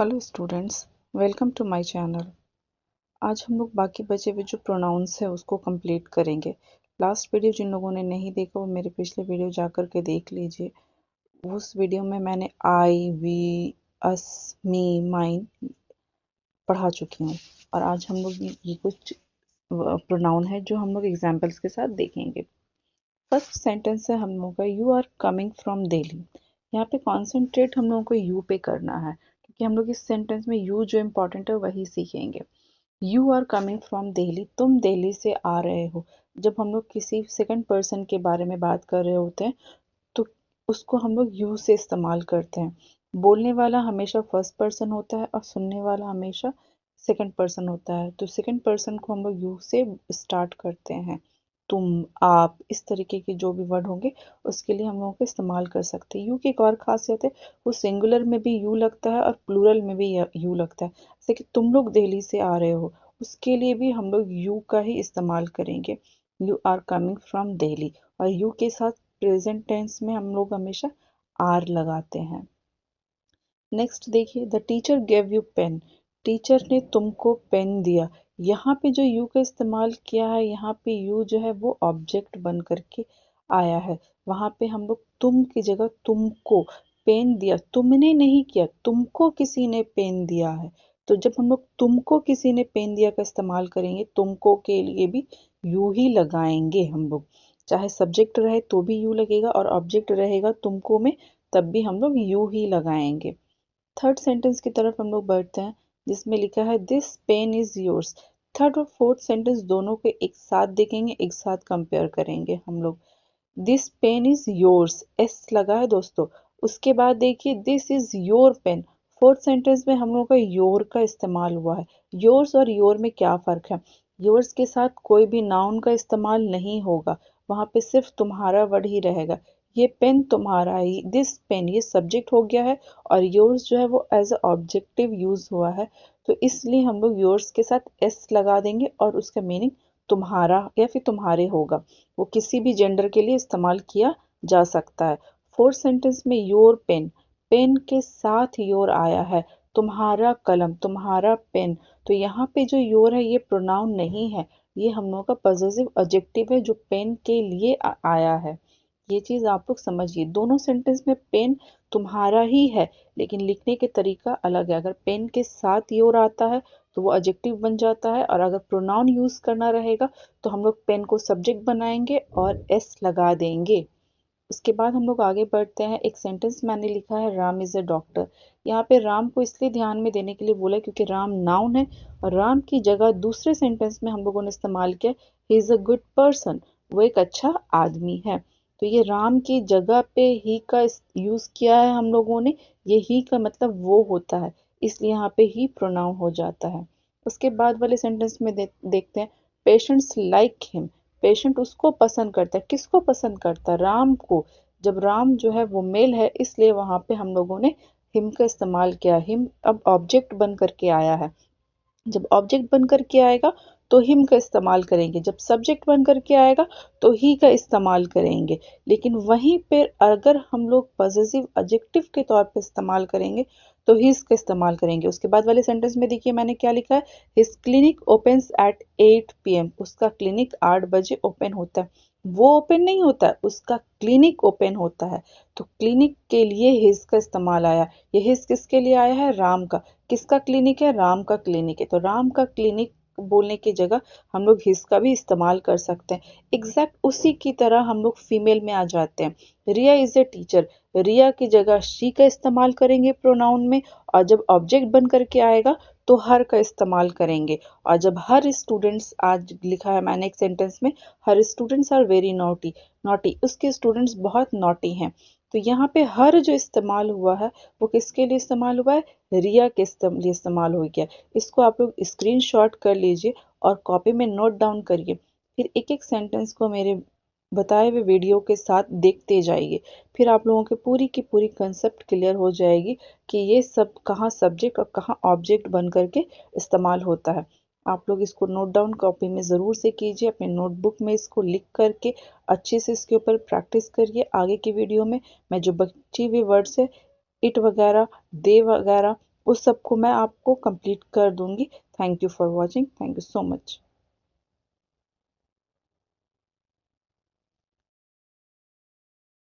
Hello students, welcome to my channel. आज हम लोग बाकी बचे हुए जो प्रोनाउंस है उसको कंप्लीट करेंगे। लास्ट वीडियो जिन लोगों ने नहीं देखा वो मेरे पिछले वीडियो जा कर के देख लीजिए। उस वीडियो में मैंने आई, वी, अस, मी, माइन पढ़ा चुकी हूँ और आज हम लोग ये कुछ प्रोनाउन है जो हम लोग एग्जाम्पल्स के साथ देखेंगे। फर्स्ट सेंटेंस है हम लोगों का, you are coming from Delhi. यहाँ पे कॉन्सेंट्रेट हम लोगों को यू पे करना है क्योंकि हम लोग इस सेंटेंस में यू जो इम्पोर्टेंट है वही सीखेंगे। You are coming from Delhi, तुम दिल्ली से आ रहे हो। जब हम लोग किसी सेकंड पर्सन के बारे में बात कर रहे होते हैं तो उसको हम लोग यू से इस्तेमाल करते हैं। बोलने वाला हमेशा फर्स्ट पर्सन होता है और सुनने वाला हमेशा सेकंड पर्सन होता है, तो सेकंड पर्सन को हम लोग यू से स्टार्ट करते हैं। तुम, आप, इस तरीके के जो भी वर्ड होंगे उसके लिए हम लोगों को इस्तेमाल कर सकते हैं। यू की एक और खासियत है, वो सिंगुलर में भी यू लगता है और प्लूरल में भी यू लगता है। जैसे कि तुम लोग दिल्ली से आ रहे हो, उसके लिए भी हम लोग यू का ही इस्तेमाल करेंगे। You are coming from Delhi, और यू के साथ प्रेजेंट टेंस में हम लोग हमेशा आर लगाते हैं। नेक्स्ट देखिए, the teacher gave you pen. Teacher ने तुमको पेन दिया। यहाँ पे जो यू का इस्तेमाल किया है, यहाँ पे यू जो है वो ऑब्जेक्ट बन करके आया है। वहाँ पे हम लोग तुम की जगह तुमको पेन दिया, तुमने नहीं किया, तुमको किसी ने पेन दिया है। तो जब हम लोग तुमको किसी ने पेन दिया का इस्तेमाल करेंगे, तुमको के लिए भी यू ही लगाएंगे हम लोग। चाहे सब्जेक्ट रहे तो भी यू लगेगा और ऑब्जेक्ट रहेगा तुमको में, तब भी हम लोग यू ही लगाएंगे। थर्ड सेंटेंस की तरफ हम लोग बढ़ते हैं जिसमें लिखा है this pen is yours. Third और फोर्थ सेंटेंस दोनों को एक साथ देखेंगे, एक साथ कंपेयर करेंगे हम लोग। This pen is yours, S लगा है दोस्तों। उसके बाद देखिए this is your pen. Fourth sentence में हम लोग का योर का इस्तेमाल हुआ है। योर्स और योर में क्या फर्क है? योर्स के साथ कोई भी नाउन का इस्तेमाल नहीं होगा, वहां पे सिर्फ तुम्हारा वर्ड ही रहेगा। ये पेन तुम्हारा ही, दिस पेन ये सब्जेक्ट हो गया है और योर्स जो है वो एज अ ऑब्जेक्टिव यूज हुआ है। तो इसलिए हम लोग योर्स के साथ एस लगा देंगे और उसका मीनिंग तुम्हारा या फिर तुम्हारे होगा। वो किसी भी जेंडर के लिए इस्तेमाल किया जा सकता है। फोर्थ सेंटेंस में योर पेन, पेन के साथ योर आया है। तुम्हारा कलम, तुम्हारा पेन। तो यहाँ पे जो योर है ये प्रोनाउन नहीं है, ये हम लोगों का पॉजेसिव एडजेक्टिव है जो पेन के लिए आया है। ये चीज आप लोग समझिए। दोनों सेंटेंस में पेन तुम्हारा ही है, लेकिन लिखने के तरीका अलग है। अगर पेन के साथ योर आता है तो वो एडजेक्टिव बन जाता है, और अगर प्रोनाउन यूज करना रहेगा तो हम लोग पेन को सब्जेक्ट बनाएंगे और एस लगा देंगे। उसके बाद हम लोग आगे बढ़ते हैं। एक सेंटेंस मैंने लिखा है, राम इज अ डॉक्टर। यहाँ पे राम को इसलिए ध्यान में देने के लिए बोला क्योंकि राम नाउन है और राम की जगह दूसरे सेंटेंस में हम लोगों ने इस्तेमाल किया he is a good person, वो एक अच्छा आदमी है। तो ये राम की जगह पे ही का यूज किया है हम लोगों ने। ये ही का मतलब वो होता है, इसलिए यहाँ पे ही प्रोनाउन हो जाता है। उसके बाद वाले सेंटेंस में देखते हैं, पेशेंट्स लाइक हिम। पेशेंट उसको पसंद करता है, किसको पसंद करता है? राम को। जब राम जो है वो मेल है इसलिए वहां पे हम लोगों ने हिम का इस्तेमाल किया। हिम अब ऑब्जेक्ट बन करके आया है। जब ऑब्जेक्ट बन करके आएगा तो हिम का इस्तेमाल करेंगे, जब सब्जेक्ट बन करके आएगा तो ही का इस्तेमाल करेंगे। लेकिन वहीं पर अगर हम लोग पॉजेसिव एडजेक्टिव के तौर पे इस्तेमाल करेंगे तो हिज का इस्तेमाल करेंगे। उसके बाद वाले सेंटेंस में देखिए मैंने क्या लिखा है, his clinic opens eight 8 PM। उसका क्लिनिक 8 बजे ओपन होता है। वो ओपन नहीं होता है, उसका क्लिनिक ओपन होता है। तो क्लिनिक के लिए हिज का इस्तेमाल आया। ये हिज किसके लिए आया है? राम का। किसका क्लिनिक है? राम का क्लिनिक है। तो राम का क्लिनिक बोलने की जगह हम लोग हिज का भी इस्तेमाल कर सकते हैं। एग्जैक्ट उसी की तरह हम लोग फीमेल में आ जाते हैं। रिया इज ए टीचर। रिया की जगह शी का इस्तेमाल करेंगे प्रोनाउन में, और जब ऑब्जेक्ट बन करके आएगा तो हर का इस्तेमाल करेंगे। और जब हर स्टूडेंट्स, आज लिखा है मैंने एक सेंटेंस में, her students are very naughty. Naughty, उसके स्टूडेंट्स बहुत नॉटी हैं। तो यहाँ पे हर जो इस्तेमाल हुआ है वो किसके लिए इस्तेमाल हुआ है? रिया के लिए इस्तेमाल हो गया। इसको आप लोग स्क्रीनशॉट कर लीजिए और कॉपी में नोट डाउन करिए। फिर एक एक सेंटेंस को मेरे बताए हुए वीडियो के साथ देखते जाइए। फिर आप लोगों के पूरी की पूरी कंसेप्ट क्लियर हो जाएगी कि ये सब कहाँ सब्जेक्ट और कहाँ ऑब्जेक्ट बन करके इस्तेमाल होता है। आप लोग इसको नोट डाउन कॉपी में ज़रूर से कीजिए, अपने नोटबुक में इसको लिख करके अच्छे से इसके ऊपर प्रैक्टिस करिए। आगे की वीडियो में मैं जो बची हुई वर्ड्स है, इट वगैरह, दे वगैरह, उस सब को मैं आपको कंप्लीट कर दूंगी। Thank you for watching, thank you so much.